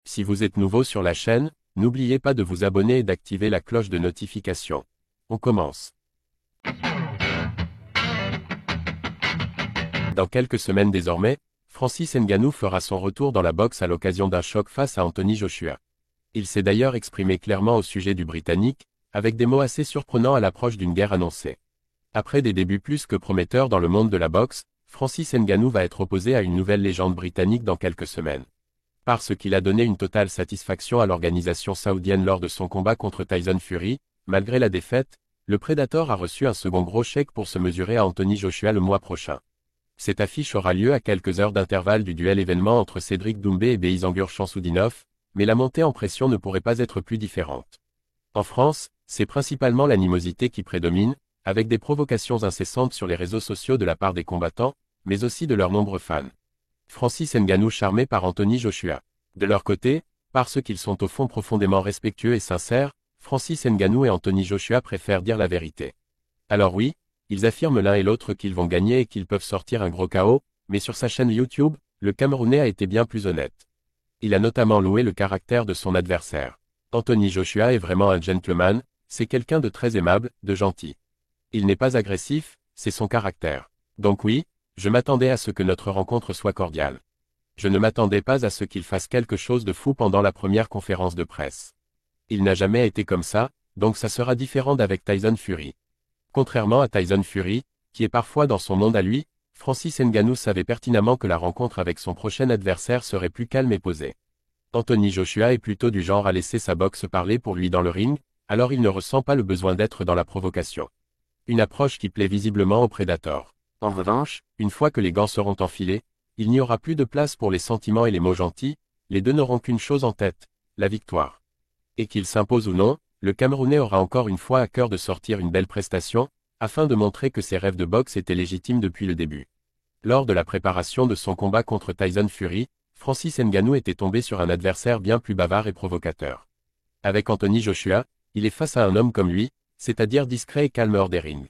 Si vous êtes nouveau sur la chaîne, n'oubliez pas de vous abonner et d'activer la cloche de notification. On commence. Dans quelques semaines désormais, Francis Ngannou fera son retour dans la boxe à l'occasion d'un choc face à Anthony Joshua. Il s'est d'ailleurs exprimé clairement au sujet du Britannique, avec des mots assez surprenants à l'approche d'une guerre annoncée. Après des débuts plus que prometteurs dans le monde de la boxe, Francis Ngannou va être opposé à une nouvelle légende britannique dans quelques semaines. Parce qu'il a donné une totale satisfaction à l'organisation saoudienne lors de son combat contre Tyson Fury, malgré la défaite, le Predator a reçu un second gros chèque pour se mesurer à Anthony Joshua le mois prochain. Cette affiche aura lieu à quelques heures d'intervalle du duel événement entre Cédric Doumbé et Beizangur Shamsuddinov, mais la montée en pression ne pourrait pas être plus différente. En France, c'est principalement l'animosité qui prédomine, avec des provocations incessantes sur les réseaux sociaux de la part des combattants, mais aussi de leurs nombreux fans. Francis Ngannou charmé par Anthony Joshua. De leur côté, parce qu'ils sont au fond profondément respectueux et sincères, Francis Ngannou et Anthony Joshua préfèrent dire la vérité. Alors oui, ils affirment l'un et l'autre qu'ils vont gagner et qu'ils peuvent sortir un gros KO, mais sur sa chaîne YouTube, le Camerounais a été bien plus honnête. Il a notamment loué le caractère de son adversaire. Anthony Joshua est vraiment un gentleman, c'est quelqu'un de très aimable, de gentil. Il n'est pas agressif, c'est son caractère. Donc oui, je m'attendais à ce que notre rencontre soit cordiale. Je ne m'attendais pas à ce qu'il fasse quelque chose de fou pendant la première conférence de presse. Il n'a jamais été comme ça, donc ça sera différent d'avec Tyson Fury. Contrairement à Tyson Fury, qui est parfois dans son monde à lui, Francis Ngannou savait pertinemment que la rencontre avec son prochain adversaire serait plus calme et posée. Anthony Joshua est plutôt du genre à laisser sa boxe parler pour lui dans le ring, alors il ne ressent pas le besoin d'être dans la provocation. Une approche qui plaît visiblement au Predator. En revanche, une fois que les gants seront enfilés, il n'y aura plus de place pour les sentiments et les mots gentils, les deux n'auront qu'une chose en tête, la victoire. Et qu'il s'impose ou non, le Camerounais aura encore une fois à cœur de sortir une belle prestation, afin de montrer que ses rêves de boxe étaient légitimes depuis le début. Lors de la préparation de son combat contre Tyson Fury, Francis Ngannou était tombé sur un adversaire bien plus bavard et provocateur. Avec Anthony Joshua, il est face à un homme comme lui, c'est-à-dire discret et calme hors des rings.